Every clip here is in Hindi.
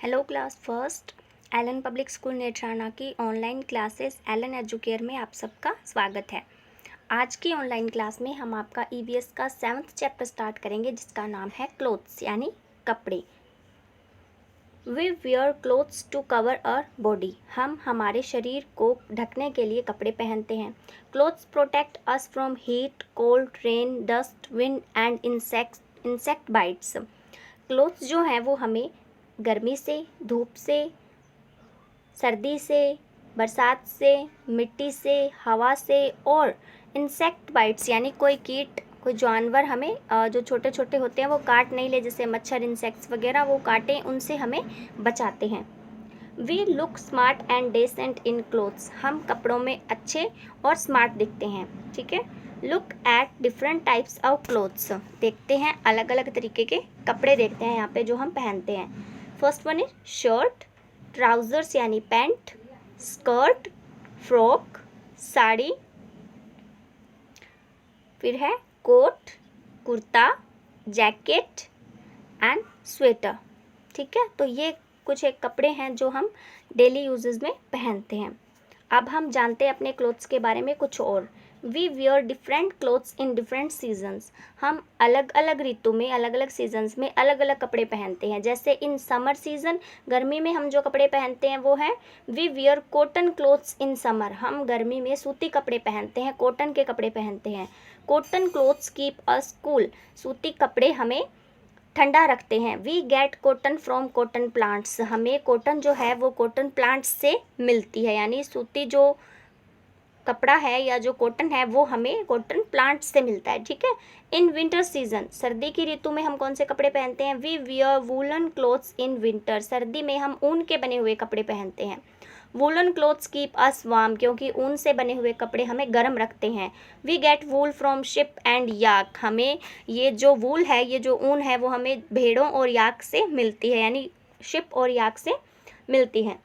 Hello class first Allen public school Netrana की ऑनलाइन क्लासेस एलन एजुकेयर में आप सबका स्वागत है। आज की ऑनलाइन क्लास में हम आपका ईवीएस का 7th चैप्टर स्टार्ट करेंगे जिसका नाम है क्लोथ्स यानी कपड़े। We wear clothes to cover our body. हम हमारे शरीर को ढकने के लिए कपड़े पहनते हैं। Clothes protect us from heat, cold, rain, dust, wind and insect bytes. Clothes जो हैं वो हमें गर्मी से, धूप से, सर्दी से, बरसात से, मिट्टी से, हवा से और इंसेक्ट बाइट्स यानी कोई कीट, कोई जानवर हमें जो छोटे छोटे होते हैं वो काट नहीं ले, जैसे मच्छर, इंसेक्ट्स वगैरह वो काटें, उनसे हमें बचाते हैं। We look smart and decent in clothes. हम कपड़ों में अच्छे और स्मार्ट दिखते हैं। ठीक है। Look at different types of clothes. देखते हैं अलग अलग तरीके के कपड़े, देखते हैं यहाँ पे जो हम पहनते हैं। First one is shirt, trousers यानी पैंट, स्कर्ट, फ्रॉक, साड़ी, फिर है coat, kurta, jacket and sweater. ठीक है, तो ये कुछ एक कपड़े हैं जो हम डेली यूजेस में पहनते हैं। अब हम जानते हैं अपने क्लोथ्स के बारे में कुछ और। We wear different clothes in different seasons. हम अलग अलग ऋतु में, अलग अलग सीजन्स में अलग अलग कपड़े पहनते हैं। जैसे इन समर सीजन, गर्मी में हम जो कपड़े पहनते हैं वो है we wear cotton clothes in summer. हम गर्मी में सूती कपड़े पहनते हैं, कॉटन के कपड़े पहनते हैं। Cotton clothes keep us cool. सूती कपड़े हमें ठंडा रखते हैं। We get cotton from cotton plants. हमें कॉटन जो है वो कॉटन प्लांट्स से मिलती है, यानी सूती जो कपड़ा है या जो कॉटन है वो हमें कॉटन प्लांट्स से मिलता है। ठीक है। इन विंटर सीजन, सर्दी की ऋतु में हम कौन से कपड़े पहनते हैं? We wear woollen clothes in winter. सर्दी में हम ऊन के बने हुए कपड़े पहनते हैं। वूलन क्लोथ्स कीप अस वार्म, क्योंकि ऊन से बने हुए कपड़े हमें गर्म रखते हैं। We get wool from sheep and yak. हमें ये जो वूल है, ये जो ऊन है वो हमें भेड़ों और याक से मिलती है, यानी शिप और याक से मिलती है।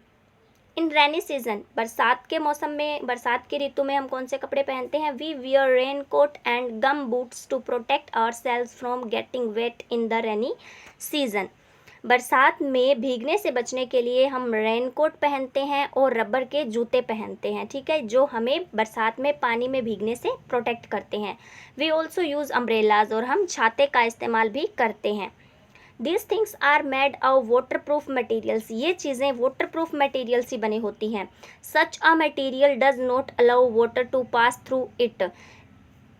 इन रेनी सीजन, बरसात के मौसम में, बरसात की ऋतु में हम कौन से कपड़े पहनते हैं? We wear raincoat and gum boots to protect ourselves from getting wet in the rainy season. बरसात में भीगने से बचने के लिए हम रेन कोट पहनते हैं और रबर के जूते पहनते हैं। ठीक है, जो हमें बरसात में पानी में भीगने से प्रोटेक्ट करते हैं। वी ऑल्सो यूज़ अम्ब्रेलाज, और हम छाते का इस्तेमाल भी करते हैं। These things are made of waterproof materials. ये चीज़ें waterproof material से बनी होती हैं। Such a material does not allow water to pass through it.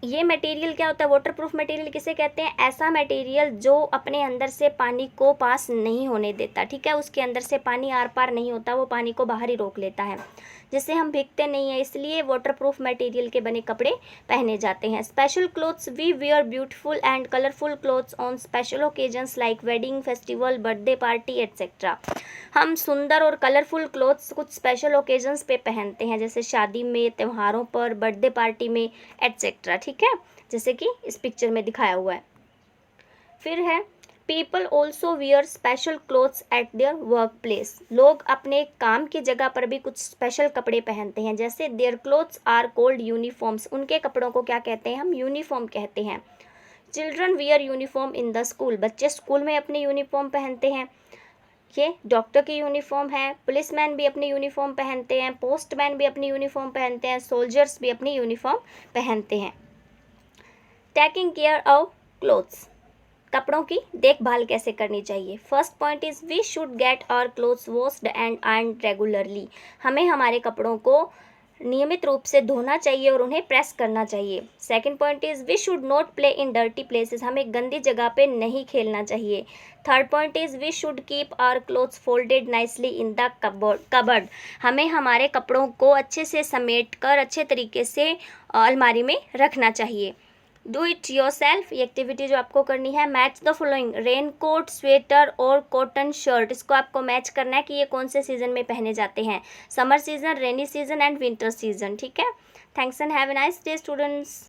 ये मटेरियल क्या होता है? वाटरप्रूफ मटेरियल किसे कहते हैं? ऐसा मटेरियल जो अपने अंदर से पानी को पास नहीं होने देता। ठीक है, उसके अंदर से पानी आर पार नहीं होता, वो पानी को बाहर ही रोक लेता है, जिससे हम भीगते नहीं हैं। इसलिए वाटरप्रूफ मटेरियल के बने कपड़े पहने जाते हैं। Special clothes, we wear beautiful and colourful clothes on special occasions like wedding, festival, birthday party etcetera. हम सुंदर और कलरफुल क्लोथ्स कुछ स्पेशल ओकेजन्स पे पहनते हैं, जैसे शादी में, त्योहारों पर, बर्थडे पार्टी में एट्सेट्रा। ठीक है, जैसे कि इस पिक्चर में दिखाया हुआ है। फिर है people also wear special clothes eight their work place. लोग अपने काम की जगह पर भी कुछ स्पेशल कपड़े पहनते हैं, जैसे their clothes are called uniforms. उनके कपड़ों को क्या कहते हैं? हम यूनिफॉर्म कहते हैं। Children wear uniform in the school. बच्चे स्कूल में अपनी यूनिफॉर्म पहनते हैं। ये डॉक्टर की यूनिफॉर्म है, पुलिसमैन भी अपनी यूनिफॉर्म पहनते हैं, पोस्टमैन भी अपनी यूनिफॉर्म पहनते हैं, सोल्जर्स भी अपनी यूनिफॉर्म पहनते हैं। टेकिंग केयर ऑफ क्लोथ्स, कपड़ों की देखभाल कैसे करनी चाहिए? First point is we should get our clothes washed and ironed regularly. हमें हमारे कपड़ों को नियमित रूप से धोना चाहिए और उन्हें प्रेस करना चाहिए। Second point is we should not play in dirty places. हमें गंदी जगह पे नहीं खेलना चाहिए। Third point is we should keep our clothes folded nicely in the cupboard. हमें हमारे कपड़ों को अच्छे से समेट कर अच्छे तरीके से अलमारी में रखना चाहिए। डू इट योर सेल्फ, ये एक्टिविटी जो आपको करनी है। Match the following, raincoat, sweater और कॉटन शर्ट। इसको आपको मैच करना है कि ये कौन से सीजन में पहने जाते हैं? Summer season, rainy season and winter season. ठीक है, thanks and have a nice day students.